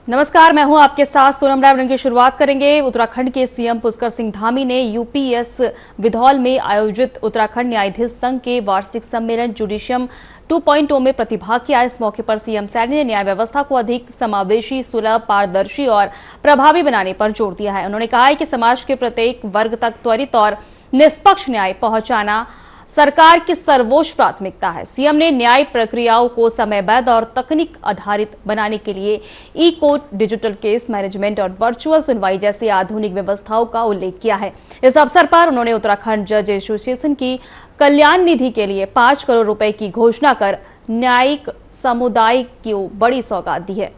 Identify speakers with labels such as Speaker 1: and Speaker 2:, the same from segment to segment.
Speaker 1: नमस्कार, मैं हूं आपके साथ सोनम राय। की शुरुआत करेंगे। उत्तराखंड के सीएम पुष्कर सिंह धामी ने यूपीएस विधौल में आयोजित उत्तराखंड न्यायाधीश संघ के वार्षिक सम्मेलन जुडिशियम 2.0 में प्रतिभाग किया। इस मौके पर सीएम सैनी ने न्याय व्यवस्था को अधिक समावेशी, सुलभ, पारदर्शी और प्रभावी बनाने पर जोर दिया है। उन्होंने कहा है कि समाज के प्रत्येक वर्ग तक त्वरित और निष्पक्ष न्याय पहुंचाना सरकार की सर्वोच्च प्राथमिकता है। सीएम ने न्याय प्रक्रियाओं को समयबद्ध और तकनीक आधारित बनाने के लिए ई कोर्ट, डिजिटल केस मैनेजमेंट और वर्चुअल सुनवाई जैसी आधुनिक व्यवस्थाओं का उल्लेख किया है। इस अवसर पर उन्होंने उत्तराखंड जज एसोसिएशन की कल्याण निधि के लिए 5 करोड़ रुपए की घोषणा कर न्यायिक समुदाय को बड़ी सौगात दी है।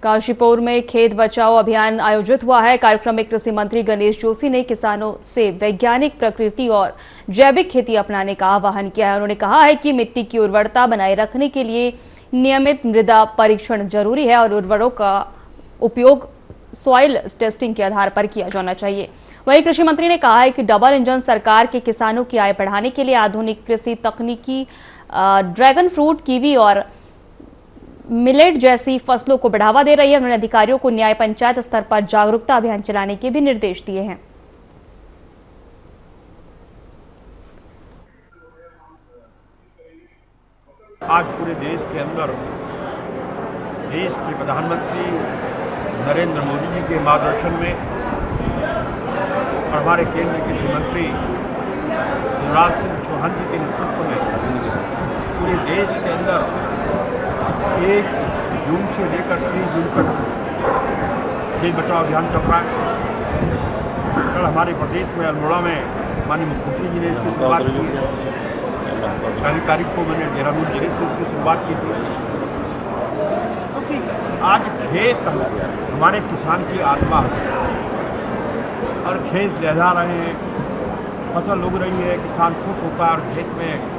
Speaker 1: काशीपुर में खेत बचाओ अभियान आयोजित हुआ है। कार्यक्रम में कृषि मंत्री गणेश जोशी ने किसानों से वैज्ञानिक प्रकृति और जैविक खेती अपनाने का आह्वान किया है। उन्होंने कहा है कि मिट्टी की उर्वरता बनाए रखने के लिए नियमित मृदा परीक्षण जरूरी है और उर्वरकों का उपयोग सॉइल टेस्टिंग के आधार पर किया जाना चाहिए। वहीं कृषि मंत्री ने कहा है कि डबल इंजन सरकार के किसानों की आय बढ़ाने के लिए आधुनिक कृषि तकनीकी ड्रैगन फ्रूट, कीवी और मिलेट जैसी फसलों को बढ़ावा दे रही है। उन्होंने अधिकारियों को न्याय पंचायत स्तर पर जागरूकता अभियान चलाने के भी निर्देश दिए हैं।
Speaker 2: आज पूरे देश के अंदर देश के प्रधानमंत्री नरेंद्र मोदी जी के मार्गदर्शन में और हमारे केंद्र के कृषि मंत्री शिवराज सिंह चौहान जी के नेतृत्व में पूरे देश के अंदर 1 जून से लेकर 30 जून तक खेत बचाओ अभियान चल रहा है। कल हमारे प्रदेश में अल्मोड़ा में माननीय मुख्यमंत्री जी ने इसकी शुरुआत की है। 4 तारीख को मैंने देहरादून जिले से इसकी शुरुआत की थी, क्योंकि आज खेत हमारे किसान की आत्मा है और खेत लहरा रहे हैं, फसल उग रही है, किसान खुश होता है और खेत में।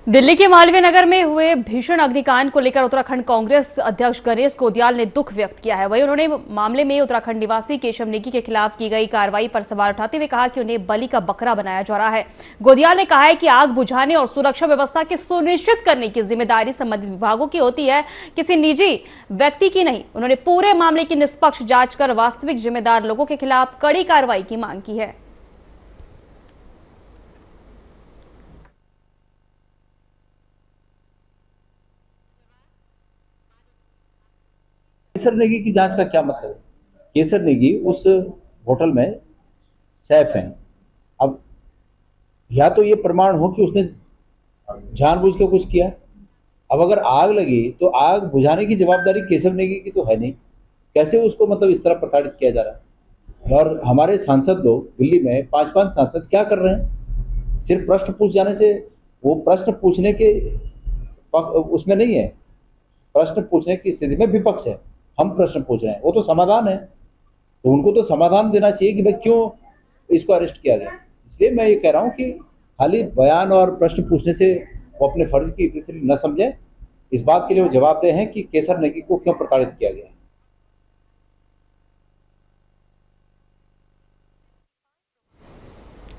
Speaker 1: दिल्ली के मालवीय नगर में हुए भीषण अग्निकांड को लेकर उत्तराखंड कांग्रेस अध्यक्ष गणेश गोदियाल ने दुख व्यक्त किया है। वहीं उन्होंने मामले में उत्तराखंड निवासी केशव नेगी के खिलाफ की गई कार्रवाई पर सवाल उठाते हुए कहा कि उन्हें बलि का बकरा बनाया जा रहा है। गोदियाल ने कहा है कि आग बुझाने और सुरक्षा व्यवस्था की सुनिश्चित करने की जिम्मेदारी संबंधित विभागों की होती है, किसी निजी व्यक्ति की नहीं। उन्होंने पूरे मामले की निष्पक्ष जांच कर वास्तविक जिम्मेदार लोगों के खिलाफ कड़ी कार्रवाई की मांग की है।
Speaker 3: केसर नेगी की जांच का क्या मतलब है? केसर नेगी उस होटल में शेफ हैं। अब या तो ये प्रमाण हो कि उसने जानबूझ के कुछ किया। अब अगर आग लगी तो आग बुझाने की जवाबदारी केशव नेगी की तो है नहीं। कैसे उसको मतलब इस तरह प्रताड़ित किया जा रहा है? और हमारे सांसद लोग दिल्ली में 5-5 सांसद क्या कर रहे हैं? सिर्फ प्रश्न पूछ जाने से, वो प्रश्न पूछने के उसमें नहीं है। प्रश्न पूछने की स्थिति में विपक्ष है, हम प्रश्न पूछ रहे हैं, वो तो समाधान है। तो उनको तो समाधान देना चाहिए कि भाई क्यों इसको अरेस्ट किया गया। इसलिए मैं ये कह रहा हूँ कि खाली बयान और प्रश्न पूछने से वो अपने फर्ज की तीसरी न समझे। इस बात के लिए वो जवाबदेह हैं कि केसर नेगी को क्यों प्रताड़ित किया गया।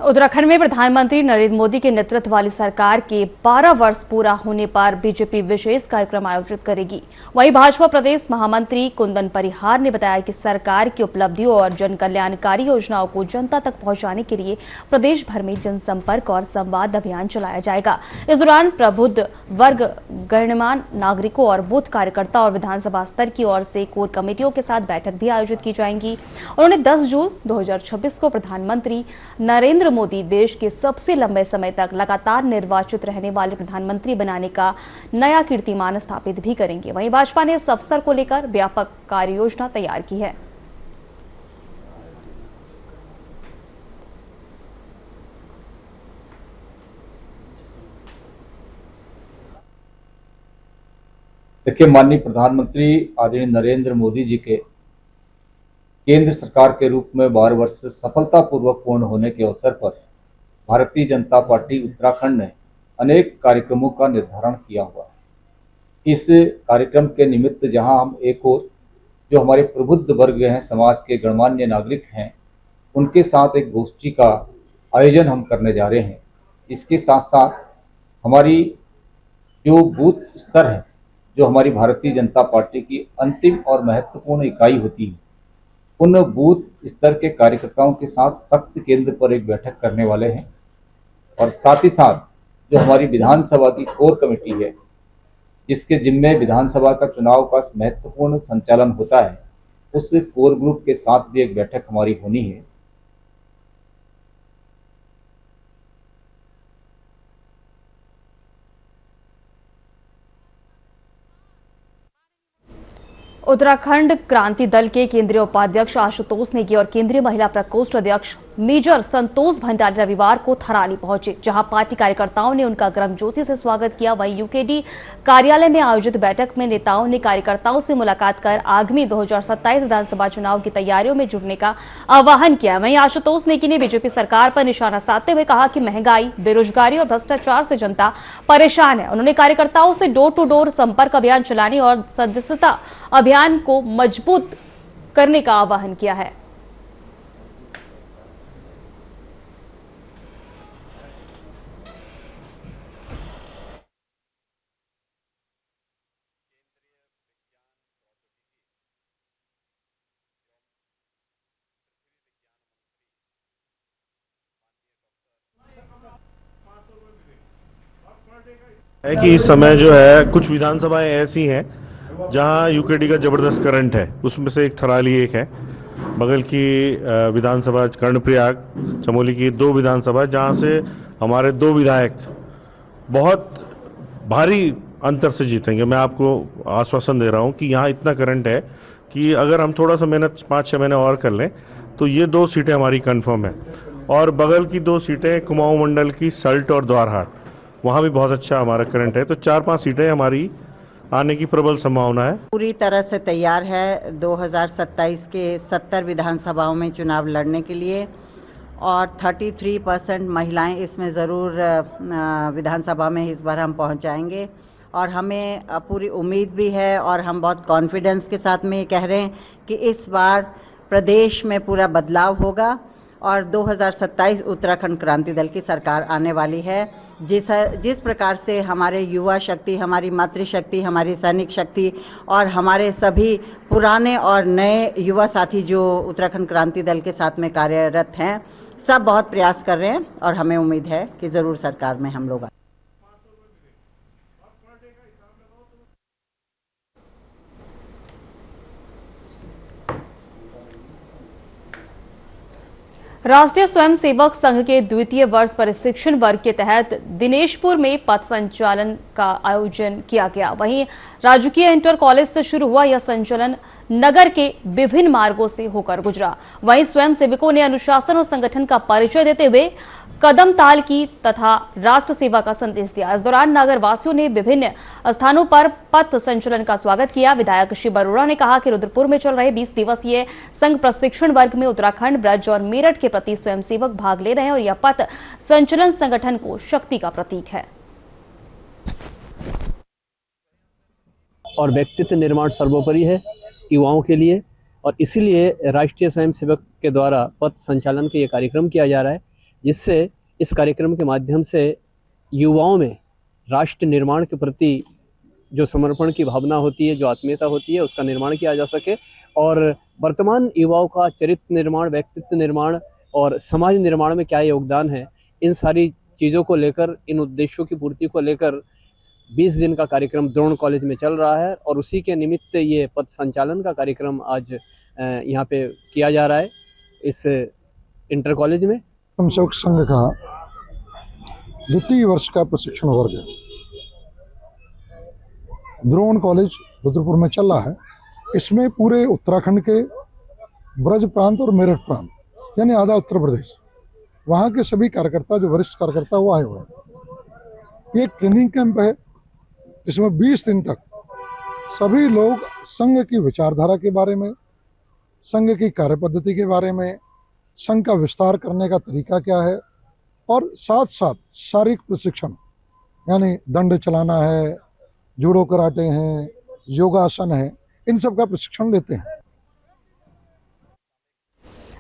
Speaker 1: उत्तराखंड में प्रधानमंत्री नरेंद्र मोदी के नेतृत्व वाली सरकार के 12 वर्ष पूरा होने पर बीजेपी विशेष कार्यक्रम आयोजित करेगी। वहीं भाजपा प्रदेश महामंत्री कुंदन परिहार ने बताया कि सरकार की उपलब्धियों और जन कल्याणकारी योजनाओं को जनता तक पहुंचाने के लिए प्रदेश भर में जनसंपर्क और संवाद अभियान चलाया जाएगा। इस दौरान प्रबुद्ध वर्ग, गणमान्य नागरिकों और बूथ कार्यकर्ता और विधानसभा स्तर की ओर से कोर कमेटियों के साथ बैठक भी आयोजित की जाएंगी। उन्होंने 10 जून 2026 को प्रधानमंत्री नरेंद्र मोदी देश के सबसे लंबे समय तक लगातार निर्वाचित रहने वाले प्रधानमंत्री बनाने का नया कीर्तिमान स्थापित भी करेंगे। वहीं भाजपा ने इस अवसर को लेकर व्यापक कार्य योजना तैयार की है।
Speaker 3: देखिए, माननीय प्रधानमंत्री आदरणीय नरेंद्र मोदी जी के केंद्र सरकार के रूप में 12 वर्ष सफलतापूर्वक पूर्ण होने के अवसर पर भारतीय जनता पार्टी उत्तराखंड ने अनेक कार्यक्रमों का निर्धारण किया हुआ है। इस कार्यक्रम के निमित्त जहां हम एक और जो हमारे प्रबुद्ध वर्ग हैं, समाज के गणमान्य नागरिक हैं, उनके साथ एक गोष्ठी का आयोजन हम करने जा रहे हैं। इसके साथ साथ हमारी जो बूथ स्तर है, जो हमारी भारतीय जनता पार्टी की अंतिम और महत्वपूर्ण इकाई होती है, उन बूथ स्तर के कार्यकर्ताओं के साथ सख्त केंद्र पर एक बैठक करने वाले हैं। और साथ ही साथ जो हमारी विधानसभा की कोर कमेटी है, जिसके जिम्मे विधानसभा का चुनाव का महत्वपूर्ण संचालन होता है, उस कोर ग्रुप के साथ भी एक बैठक हमारी होनी है।
Speaker 1: उत्तराखंड क्रांति दल के केंद्रीय उपाध्यक्ष आशुतोष नेगी और केंद्रीय महिला प्रकोष्ठ अध्यक्ष मेजर संतोष भंडारी रविवार को थराली पहुंचे, जहां पार्टी कार्यकर्ताओं ने उनका गर्मजोशी से स्वागत किया। वहीं यूकेडी कार्यालय में आयोजित बैठक में नेताओं ने कार्यकर्ताओं से मुलाकात कर आगामी 2027 विधानसभा चुनाव की तैयारियों में जुटने का आह्वान किया। वहीं आशुतोष नेगी ने बीजेपी सरकार पर निशाना साधते हुए कहा कि महंगाई, बेरोजगारी और भ्रष्टाचार से जनता परेशान है। उन्होंने कार्यकर्ताओं से डोर टू डोर संपर्क अभियान चलाने और सदस्यता अभियान को मजबूत करने का आह्वान किया है।
Speaker 4: है कि इस समय जो है कुछ विधानसभाएं ऐसी हैं जहां यूकेडी का जबरदस्त करंट है। उसमें से एक थराली एक है, बगल की विधानसभा कर्णप्रयाग, चमोली की 2 विधानसभा, जहां से हमारे 2 विधायक बहुत भारी अंतर से जीतेंगे। मैं आपको आश्वासन दे रहा हूं कि यहाँ इतना करंट है कि अगर हम थोड़ा सा मेहनत 5-6 महीने और कर लें तो ये 2 सीटें हमारी कंफर्म है। और बगल की 2 सीटें कुमाऊं मंडल की सल्ट और द्वारहाट, वहाँ भी बहुत अच्छा हमारा करंट है। तो 4-5 सीटें हमारी आने की प्रबल संभावना है।
Speaker 5: पूरी तरह से तैयार है 2027 के 70 विधानसभाओं में चुनाव लड़ने के लिए, और 33% महिलाएं इसमें ज़रूर विधानसभा में इस बार हम पहुंचाएंगे। और हमें पूरी उम्मीद भी है और हम बहुत कॉन्फिडेंस के साथ में कह रहे हैं कि इस बार प्रदेश में पूरा बदलाव होगा और 2027 उत्तराखंड क्रांति दल की सरकार आने वाली है। जिस प्रकार से हमारे युवा शक्ति, हमारी मातृशक्ति, हमारी सैनिक शक्ति और हमारे सभी पुराने और नए युवा साथी जो उत्तराखंड क्रांति दल के साथ में कार्यरत हैं, सब बहुत प्रयास कर रहे हैं और हमें उम्मीद है कि ज़रूर सरकार में हम लोग।
Speaker 1: राष्ट्रीय स्वयंसेवक संघ के द्वितीय वर्ष प्रशिक्षण वर्ग के तहत दिनेशपुर में पथ संचालन का आयोजन किया गया। वहीं राजकीय इंटर कॉलेज से शुरू हुआ यह संचालन नगर के विभिन्न मार्गों से होकर गुजरा। वहीं स्वयंसेवकों ने अनुशासन और संगठन का परिचय देते हुए कदम ताल की तथा राष्ट्र सेवा का संदेश दिया। इस दौरान नगर वासियों ने विभिन्न स्थानों पर पथ संचलन का स्वागत किया। विधायक शिव अरोड़ा ने कहा कि रुद्रपुर में चल रहे 20 दिवसीय संघ प्रशिक्षण वर्ग में उत्तराखंड, ब्रज और मेरठ के प्रति स्वयंसेवक भाग ले रहे हैं और यह पथ संचलन संगठन को शक्ति का प्रतीक है।
Speaker 6: और व्यक्तित्व निर्माण सर्वोपरि है युवाओं के लिए, और इसीलिए राष्ट्रीय स्वयंसेवक के द्वारा पथ संचालन के ये कार्यक्रम किया जा रहा है, जिससे इस कार्यक्रम के माध्यम से युवाओं में राष्ट्र निर्माण के प्रति जो समर्पण की भावना होती है, जो आत्मीयता होती है, उसका निर्माण किया जा सके और वर्तमान युवाओं का चरित्र निर्माण, व्यक्तित्व निर्माण और समाज निर्माण में क्या योगदान है, इन सारी चीज़ों को लेकर, इन उद्देश्यों की पूर्ति को लेकर 20 दिन का कार्यक्रम द्रोण कॉलेज में चल रहा है और उसी के निमित्त ये पथ संचालन का कार्यक्रम आज यहाँ पे किया जा रहा है इस इंटर कॉलेज में।
Speaker 7: स्वयंसेवक संघ का द्वितीय वर्ष का प्रशिक्षण वर्ग द्रोण कॉलेज रुद्रपुर में चल रहा है। इसमें पूरे उत्तराखंड के ब्रज प्रांत और मेरठ प्रांत यानी आधा उत्तर प्रदेश, वहाँ के सभी कार्यकर्ता, जो वरिष्ठ कार्यकर्ता वो आए हुए हैं। ये ट्रेनिंग कैंप है जिसमें 20 दिन तक सभी लोग संघ की विचारधारा के बारे में, संघ की कार्यपद्धति के बारे में, संघ का विस्तार करने का तरीका क्या है और साथ साथ शारीरिक प्रशिक्षण यानी दंड चलाना है, जूडो कराटे हैं, योगासन है, इन सब का प्रशिक्षण लेते हैं।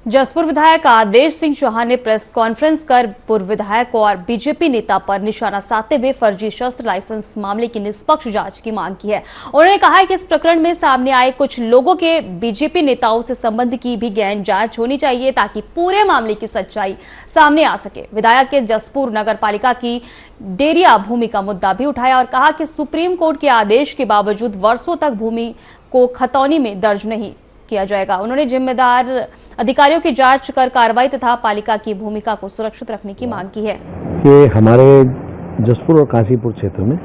Speaker 1: जसपुर विधायक आदेश सिंह चौहान ने प्रेस कॉन्फ्रेंस कर पूर्व विधायक और बीजेपी नेता पर निशाना साधते हुए फर्जी शस्त्र लाइसेंस मामले की निष्पक्ष जांच की मांग की है। उन्होंने कहा है कि इस प्रकरण में सामने आए कुछ लोगों के बीजेपी नेताओं से संबंध की भी गहन जांच होनी चाहिए ताकि पूरे मामले की सच्चाई सामने आ सके। विधायक के जसपुर नगर पालिका की डेरिया भूमि का मुद्दा भी उठाया और कहा कि सुप्रीम कोर्ट के आदेश के बावजूद वर्षों तक भूमि को खतौनी में दर्ज नहीं किया जाएगा। उन्होंने जिम्मेदार अधिकारियों की जांच कर कार्रवाई तथा पालिका की भूमिका को सुरक्षित रखने की मांग की है
Speaker 8: कि हमारे जसपुर और काशीपुर क्षेत्र में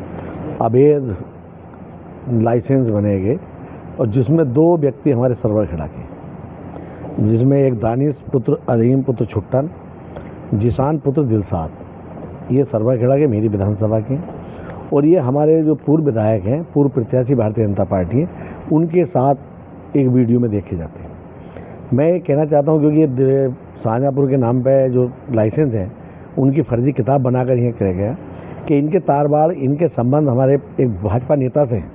Speaker 8: अवैध लाइसेंस बने गए और जिसमें 2 व्यक्ति हमारे सरवरखेड़ा के, जिसमें एक दानिश पुत्र अलीम पुत्र छुट्टन, जिसान पुत्र दिलसाद, ये सरवरखेड़ा के मेरी विधानसभा के, और ये हमारे जो पूर्व विधायक हैं, पूर्व प्रत्याशी भारतीय जनता पार्टी है, उनके साथ एक वीडियो में देखे जाते हैं। मैं ये कहना चाहता हूँ क्योंकि ये शाहजहाँपुर के नाम पे जो लाइसेंस है उनकी फर्जी किताब बनाकर यह किया गया कि इनके तारबाड़, इनके संबंध हमारे एक भाजपा नेता से हैं।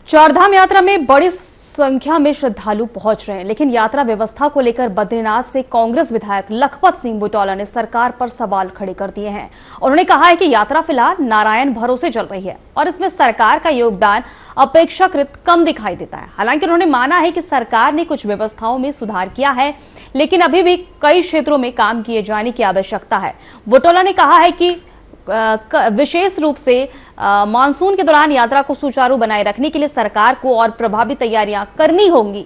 Speaker 1: चारधाम यात्रा में बड़ी संख्या में श्रद्धालु पहुंच रहे हैं, लेकिन यात्रा व्यवस्था को लेकर बद्रीनाथ से कांग्रेस विधायक लखपत सिंह बुटौला ने सरकार पर सवाल खड़े कर दिए हैं। उन्होंने कहा है कि यात्रा फिलहाल नारायण भरोसे चल रही है और इसमें सरकार का योगदान अपेक्षाकृत कम दिखाई देता है। हालांकि उन्होंने माना है कि सरकार ने कुछ व्यवस्थाओं में सुधार किया है, लेकिन अभी भी कई क्षेत्रों में काम किए जाने की आवश्यकता है। बुटौला ने कहा है कि विशेष रूप से मानसून के दौरान यात्रा को सुचारू बनाए रखने के लिए सरकार को और प्रभावी तैयारियां करनी होंगी।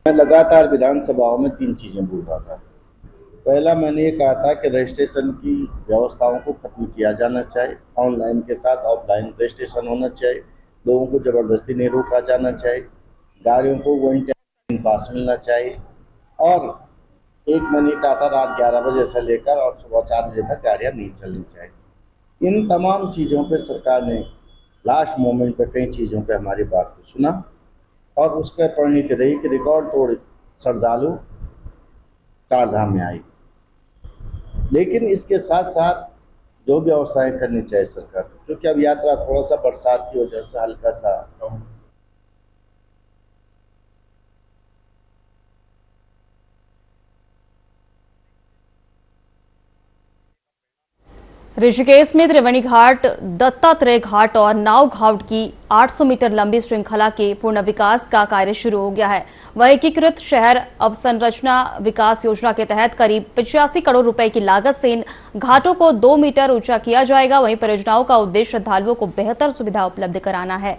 Speaker 3: मैं लगातार विधानसभाओं में 3 चीजें बोल रहा था। पहला, मैंने ये कहा था कि रजिस्ट्रेशन की व्यवस्थाओं को खत्म किया जाना चाहिए, ऑनलाइन के साथ ऑफलाइन रजिस्ट्रेशन होना चाहिए, लोगों को जबरदस्ती नहीं रोका जाना चाहिए, गाड़ियों को 1 टाइम पास मिलना चाहिए, और एक मैंने कहा था रात 11 बजे से लेकर और सुबह 4 बजे तक गाड़ियाँ नहीं चलनी चाहिए। इन तमाम चीज़ों पे सरकार ने लास्ट मोमेंट पे कई चीज़ों पे हमारी बात को सुना और उसका परिणति रही कि रिकॉर्ड तोड़ श्रद्धालु चारधाम में आई। लेकिन इसके साथ साथ जो व्यवस्थाएं करनी चाहिए सरकार को, क्योंकि अब यात्रा थोड़ा सा बरसात की वजह से हल्का सा
Speaker 1: ऋषिकेश में त्रिवेणी घाट, दत्तात्रेय घाट और नाव घाट की 800 मीटर लंबी श्रृंखला के पूर्ण विकास का कार्य शुरू हो गया है। वह एकीकृत शहर अवसंरचना विकास योजना के तहत करीब 85 करोड़ रुपए की लागत से इन घाटों को 2 मीटर ऊंचा किया जाएगा। वहीं परियोजनाओं का उद्देश्य श्रद्धालुओं को बेहतर सुविधा उपलब्ध कराना है।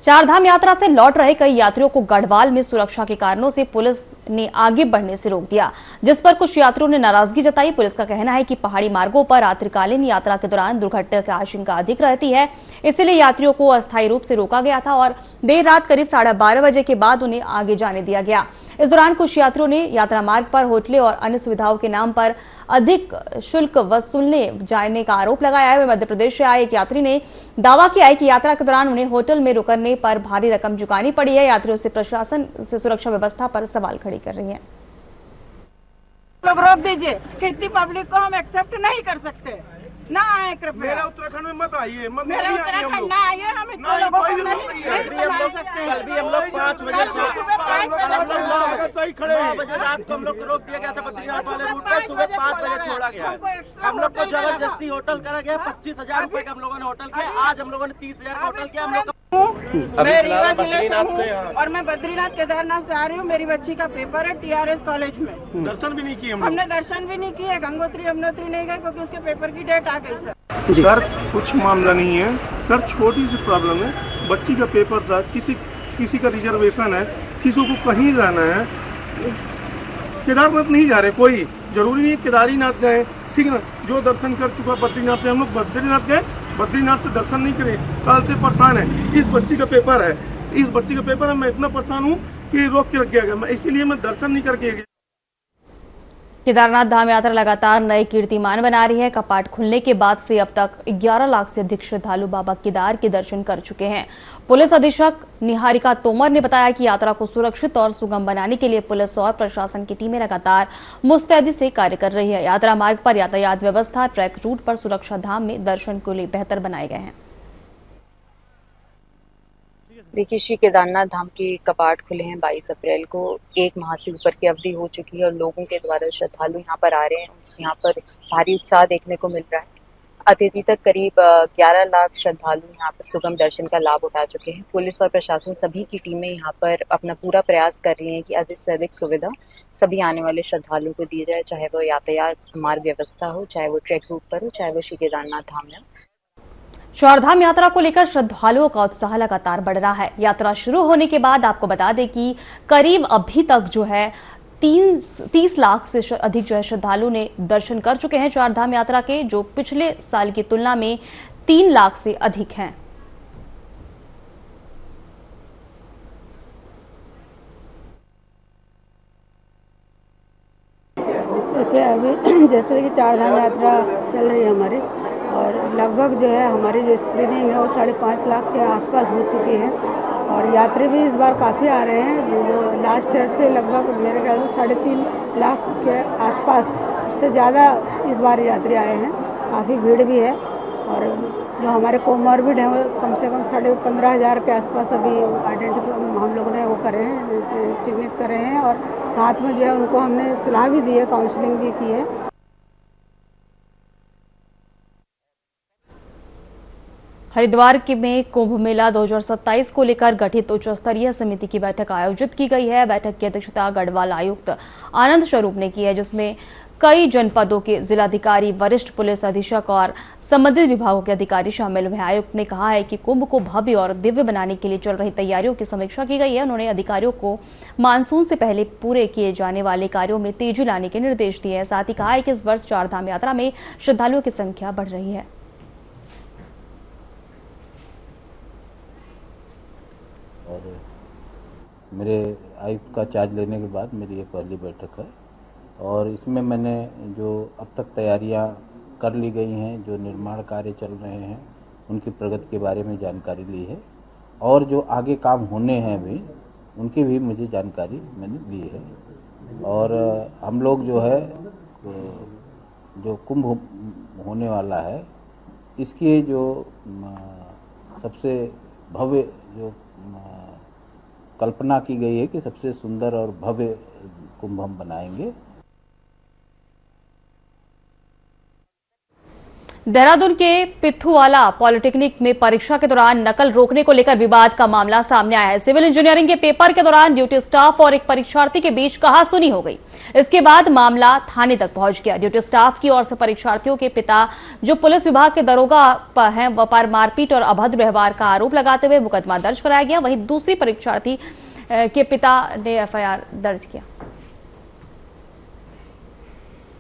Speaker 1: चारधाम यात्रा से लौट रहे कई यात्रियों को गढ़वाल में सुरक्षा के कारणों से पुलिस ने आगे बढ़ने से रोक दिया, जिस पर कुछ यात्रियों ने नाराजगी जताई। पुलिस का कहना है कि पहाड़ी मार्गों पर रात्रिकालीन यात्रा के दौरान दुर्घटना की आशंका अधिक रहती है, इसलिए यात्रियों को अस्थायी रूप से रोका गया था और देर रात करीब 12:30 बजे के बाद उन्हें आगे जाने दिया गया। इस दौरान कुछ यात्रियों ने यात्रा मार्ग पर होटलें और अन्य सुविधाओं के नाम पर अधिक शुल्क वसूलने जाने का आरोप लगाया है। मध्य प्रदेश से आए एक यात्री ने दावा किया है कि यात्रा के दौरान उन्हें होटल में रुकने पर भारी रकम चुकानी पड़ी है। यात्रियों से प्रशासन से सुरक्षा व्यवस्था पर सवाल खड़े कर रही है।
Speaker 9: लोग रोक दीजिए कि इतनी पब्लिक को हम एक्सेप्ट नहीं कर सकते, ना आए कृपया।
Speaker 10: मेरा उत्तराखंड में मत आइए,
Speaker 9: मेरा उत्तराखंड ना आइए, हम इतने लोगों को नहीं संभाल सकते।
Speaker 10: कल भी हम लोग 5 बजे सही खड़े 9 बजे रात को हम लोग को रोक दिया गया था। बद्रीनाथ वाले रूट पे सुबह 5 बजे छोड़ा गया। हम लोग को जबरदस्ती होटल करा गया। 25,000 रुपए का हम लोगों ने होटल किया। आज हम लोगों ने 30,000 का होटल किया। हम लोग मैं रीवा जिले से हूँ और मैं बद्रीनाथ केदारनाथ से आ रही हूँ। मेरी बच्ची का पेपर है TRS कॉलेज में। दर्शन भी नहीं किए
Speaker 9: हमने दर्शन भी नहीं किए, गंगोत्री यमुनोत्री नहीं गए क्योंकि उसके पेपर की डेट आ गई।
Speaker 10: सर कुछ मामला नहीं है सर, छोटी सी प्रॉब्लम है। बच्ची का पेपर था, किसी का रिजर्वेशन है, किसी को कहीं जाना है। केदारनाथ नहीं जा रहे, कोई जरूरी नहीं केदारीनाथ जाए, ठीक है ना। जो दर्शन कर चुका बद्रीनाथ से, हम लोग बद्रीनाथ गए, बद्रीनाथ से दर्शन नहीं करे, कल से परेशान है। इस बच्ची का पेपर है, इस बच्ची का पेपर है। मैं इतना परेशान हूँ कि रोक के रख गया, इसीलिए मैं दर्शन नहीं करके गया।
Speaker 1: केदारनाथ धाम यात्रा लगातार नए कीर्तिमान बना रही है। कपाट खुलने के बाद से अब तक 11 लाख से अधिक श्रद्धालु बाबा केदार के दर्शन कर चुके हैं। पुलिस अधीक्षक निहारिका तोमर ने बताया कि यात्रा को सुरक्षित और सुगम बनाने के लिए पुलिस और प्रशासन की टीमें लगातार मुस्तैदी से कार्य कर रही है। यात्रा मार्ग पर यातायात व्यवस्था, ट्रैक रूट पर सुरक्षा, धाम में दर्शन के लिए बेहतर बनाए गए हैं।
Speaker 11: देखिए, श्री केदारनाथ धाम के कपाट खुले हैं 22 अप्रैल को। 1 माह से ऊपर की अवधि हो चुकी है और लोगों के द्वारा श्रद्धालु यहाँ पर आ रहे हैं। यहाँ पर भारी उत्साह देखने को मिल रहा है। अतिथि तक करीब 11 लाख श्रद्धालु यहाँ पर सुगम दर्शन का लाभ उठा चुके हैं। पुलिस और प्रशासन सभी की टीमें यहाँ पर अपना पूरा प्रयास कर रही हैं कि अधिक से अधिक सुविधा सभी आने वाले श्रद्धालुओं को दी जाए, चाहे वो यातायात मार्ग व्यवस्था हो, चाहे वो ट्रैक रूट पर हो, चाहे वो श्री केदारनाथ धाम में हो।
Speaker 1: चारधाम यात्रा को लेकर श्रद्धालुओं का उत्साह लगातार बढ़ रहा है। यात्रा शुरू होने के बाद आपको बता दें कि करीब अभी तक जो है 30 लाख से अधिक जो है श्रद्धालु ने दर्शन कर चुके हैं चारधाम यात्रा के, जो पिछले साल की तुलना में 3 लाख से अधिक हैं।
Speaker 12: देखिए, अभी जैसे कि चारधाम यात्रा चल रही है हमारी, और लगभग जो है हमारी जो स्क्रीनिंग है वो 5.5 लाख के आसपास हो चुकी है। और यात्री भी इस बार काफ़ी आ रहे हैं। जो लास्ट ईयर से लगभग मेरे ख्याल से 3.5 लाख के आसपास, उससे ज़्यादा इस बार यात्री आए हैं। काफ़ी भीड़ भी है। और जो हमारे कोमॉर्बिड हैं वो कम से कम 15,500 के आसपास अभी आइडेंटिफाई हम लोगों ने वो करे हैं, चिन्हित करे हैं। और साथ में जो है उनको हमने सलाह भी दी है, काउंसलिंग भी की है।
Speaker 1: हरिद्वार में कुंभ मेला 2027 को लेकर गठित उच्च स्तरीय समिति की बैठक आयोजित की गई है। बैठक की अध्यक्षता गढ़वाल आयुक्त आनंद स्वरूप ने की है, जिसमें कई जनपदों के जिलाधिकारी, वरिष्ठ पुलिस अधीक्षक और संबंधित विभागों के अधिकारी शामिल हुए। आयुक्त ने कहा है कि कुंभ को भव्य और दिव्य बनाने के लिए चल रही तैयारियों की समीक्षा की गई है। उन्होंने अधिकारियों को मानसून से पहले पूरे किए जाने वाले कार्यों में तेजी लाने के निर्देश दिए हैं। साथ ही कहा है कि इस वर्ष चारधाम यात्रा में श्रद्धालुओं की संख्या बढ़ रही है।
Speaker 3: और मेरे आयुक्त का चार्ज लेने के बाद मेरी ये पहली बैठक है, और इसमें मैंने जो अब तक तैयारियां कर ली गई हैं, जो निर्माण कार्य चल रहे हैं, उनकी प्रगति के बारे में जानकारी ली है, और जो आगे काम होने हैं भी उनकी भी मुझे जानकारी मैंने ली है। और हम लोग जो है जो कुंभ होने वाला है, इसकी जो सबसे भव्य जो कल्पना की गई है कि सबसे सुंदर और भव्य कुंभ हम बनाएंगे।
Speaker 1: देहरादून के पिथुवाला पॉलिटेक्निक में परीक्षा के दौरान नकल रोकने को लेकर विवाद का मामला सामने आया है। सिविल इंजीनियरिंग के पेपर के दौरान ड्यूटी स्टाफ और एक परीक्षार्थी के बीच कहासुनी हो गई। इसके बाद मामला थाने तक पहुंच गया। ड्यूटी स्टाफ की ओर से परीक्षार्थियों के पिता, जो पुलिस विभाग के दरोगा हैं, वह पर मारपीट और अभद्र व्यवहार का आरोप लगाते हुए मुकदमा दर्ज कराया गया। वहीं दूसरी परीक्षार्थी के पिता ने FIR दर्ज किया।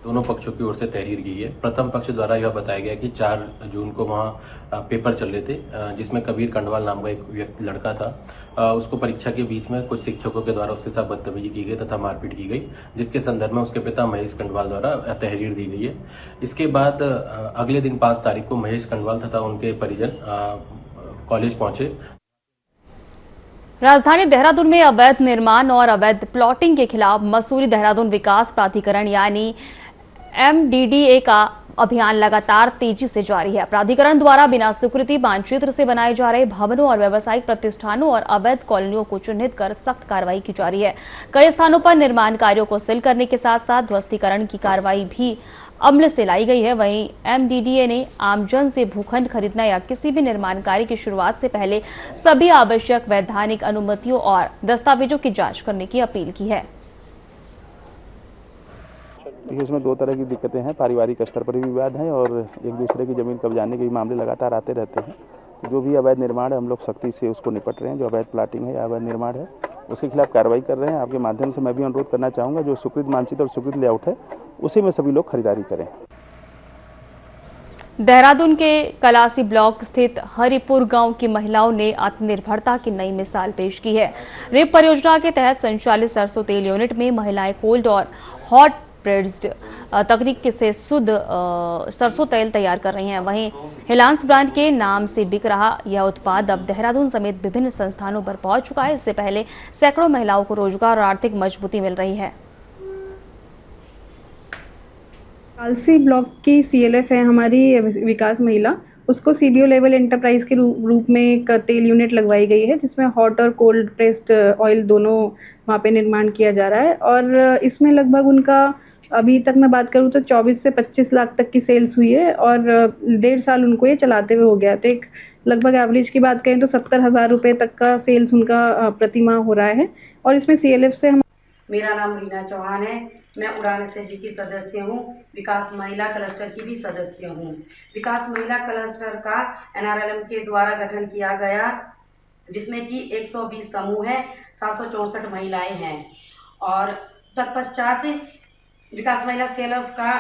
Speaker 13: दोनों पक्षों की ओर से तहरीर की है। प्रथम पक्ष द्वारा यह बताया गया कि 4 जून को वहां पेपर चल रहे थे, जिसमें कबीर कंडवाल नाम का एक लड़का था। उसको परीक्षा के बीच में कुछ शिक्षकों के द्वारा उसके साथ बदतमीजी की गई तथा मारपीट की गई, जिसके संदर्भ में उसके पिता महेश कंडवाल द्वारा तहरीर दी गई है। इसके बाद अगले दिन 5 तारीख को महेश कंडवाल तथा उनके परिजन कॉलेज पहुंचे।
Speaker 1: राजधानी देहरादून में अवैध निर्माण और अवैध प्लॉटिंग के खिलाफ मसूरी देहरादून विकास प्राधिकरण यानी MDDA का अभियान लगातार तेजी से जारी है। प्राधिकरण द्वारा बिना स्वीकृति मानचित्र से बनाए जा रहे भवनों और व्यावसायिक प्रतिष्ठानों और अवैध कॉलोनियों को चिन्हित कर सख्त कार्रवाई की जा रही है। कई स्थानों पर निर्माण कार्यों को सील करने के साथ साथ ध्वस्तीकरण की कार्रवाई भी अमल से लाई गई है। वहीं MDDA ने आमजन से भूखंड खरीदना या किसी भी निर्माण कार्य की शुरुआत से पहले सभी आवश्यक वैधानिक अनुमतियों और दस्तावेजों की जांच करने की अपील की है।
Speaker 14: इसमें 2 तरह की दिक्कतें हैं। पारिवारिक स्तर पर भी विवाद है और एक दूसरे की जमीन कब्जाने के भी मामले लगातार आते रहते हैं। तो जो भी अवैध निर्माण है, हम लोग सख्ती से उसको निपट रहे हैं। जो अवैध प्लाटिंग है या अवैध निर्माण है, उसके खिलाफ कार्रवाई कर रहे हैं। आपके माध्यम से मैं भी अनुरोध करना चाहूँगा, जो स्वीकृत मानचित्र और स्वीकृत लेआउट है, उसी में सभी लोग खरीदारी करें।
Speaker 1: देहरादून के कलासी ब्लॉक स्थित हरिपुर गांव की महिलाओं ने आत्मनिर्भरता की नई मिसाल पेश की है। रेप परियोजना के तहत संचालित सरसों तेल यूनिट में महिलाएं कोल्ड और हॉट प्रेस्ड तकनीक से शुद्ध सरसों तेल तैयार कर रही हैं। वहीं हिलांस ब्रांड के नाम से बिक रहा यह उत्पाद अब देहरादून समेत विभिन्न संस्थानों पर पहुंच चुका है। इससे पहले सैकड़ों महिलाओं को रोजगार और आर्थिक मजबूती मिल रही है।
Speaker 15: कालसी ब्लॉक की CLF है हमारी विकास महिला, उसको CDO लेवल एंटरप्राइज के रूप में एक तेल यूनिट लगवाई गई है, जिसमें हॉट और कोल्ड प्रेस्ड ऑयल दोनों वहाँ पे निर्माण किया जा रहा है। और इसमें लगभग उनका अभी तक मैं बात करूँ तो 24 से 25 लाख तक की सेल्स हुई है और 1.5 साल उनको ये चलाते हुए हो गया। तो एक लगभग एवरेज की बात करें तो 70,000 रुपये तक का सेल्स उनका प्रतिमाह हो रहा है। और इसमें CLF से हम
Speaker 16: मेरा नाम रीना चौहान है, मैं उड़ान SHG की सदस्य हूँ, विकास महिला क्लस्टर की भी सदस्य हूँ। विकास महिला क्लस्टर का NRLM के द्वारा गठन किया गया, जिसमें कि 120 समूह है, 764 महिलाएं हैं। और तत्पश्चात विकास महिला CLF का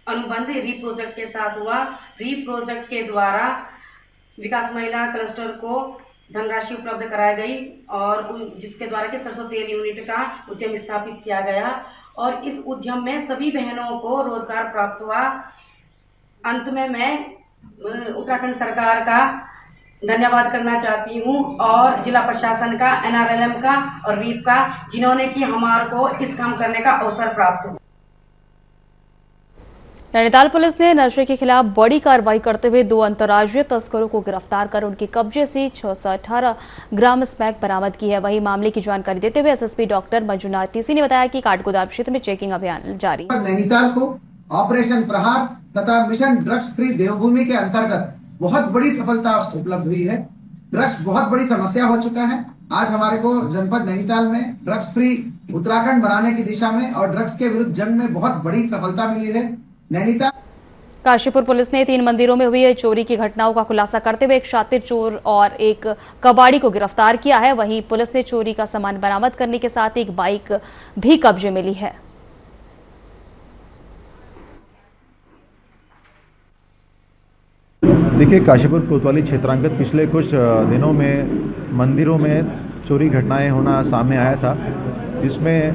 Speaker 16: अनुबंध री प्रोजेक्ट के साथ हुआ। री प्रोजेक्ट के द्वारा विकास महिला क्लस्टर को धनराशि उपलब्ध कराई गई और जिसके द्वारा के सरसों तेल यूनिट का उद्यम स्थापित किया गया और इस उद्यम में सभी बहनों को रोजगार प्राप्त हुआ। अंत में मैं उत्तराखंड सरकार का धन्यवाद करना चाहती हूँ और जिला प्रशासन का, NRLM का और रीप का, जिन्होंने कि हमारे को इस काम करने का अवसर प्राप्त हुआ।
Speaker 1: नैनीताल पुलिस ने नशे के खिलाफ बड़ी कार्रवाई करते हुए 2 अंतर्राज्यीय तस्करों को गिरफ्तार कर उनके कब्जे से 618 ग्राम स्मैक बरामद की है। वहीं मामले की जानकारी देते हुए SSP डॉक्टर मंजुनाथ TC ने बताया कि काठगोदाम क्षेत्र में चेकिंग अभियान जारी है।
Speaker 17: नैनीताल को ऑपरेशन प्रहार तथा मिशन ड्रग्स फ्री देवभूमि के अंतर्गत बहुत बड़ी सफलता उपलब्ध हुई है। ड्रग्स बहुत बड़ी समस्या हो चुका है। आज हमारे को जनपद नैनीताल में ड्रग्स फ्री उत्तराखंड बनाने की दिशा में और ड्रग्स के विरुद्ध जंग में बहुत बड़ी सफलता मिली है। नैनीताल
Speaker 1: काशीपुर पुलिस ने 3 मंदिरों में हुई चोरी की घटनाओं का खुलासा करते हुए एक शातिर चोर और एक कबाड़ी को गिरफ्तार किया है। वहीं पुलिस ने चोरी का सामान बरामद करने के साथ एक बाइक भी कब्जे में ली है।
Speaker 18: देखिए, काशीपुर कोतवाली क्षेत्रांतर्गत पिछले कुछ दिनों में मंदिरों में चोरी घटनाएं होना सामने आया था, जिसमें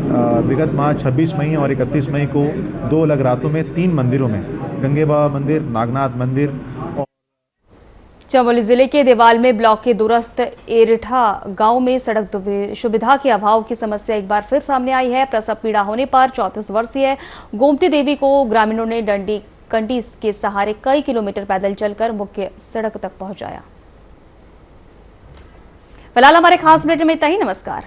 Speaker 18: विगत माह 26 मई और 31 मई को 2 अलग रातों में 3 मंदिरों में, गंगे बाबा मंदिर, नागनाथ मंदिर और
Speaker 1: चमोली जिले के देवाल में ब्लॉक के दूरस्थ एरठा गांव में सड़क सुविधा के अभाव की समस्या एक बार फिर सामने आई है। प्रसव पीड़ा होने पर 34 वर्षीय गोमती देवी को ग्रामीणों ने डंडी कंडी के सहारे कई किलोमीटर पैदल चलकर मुख्य सड़क तक पहुंचाया। फिलहाल हमारे खास बुलेटिन में इतना ही। नमस्कार।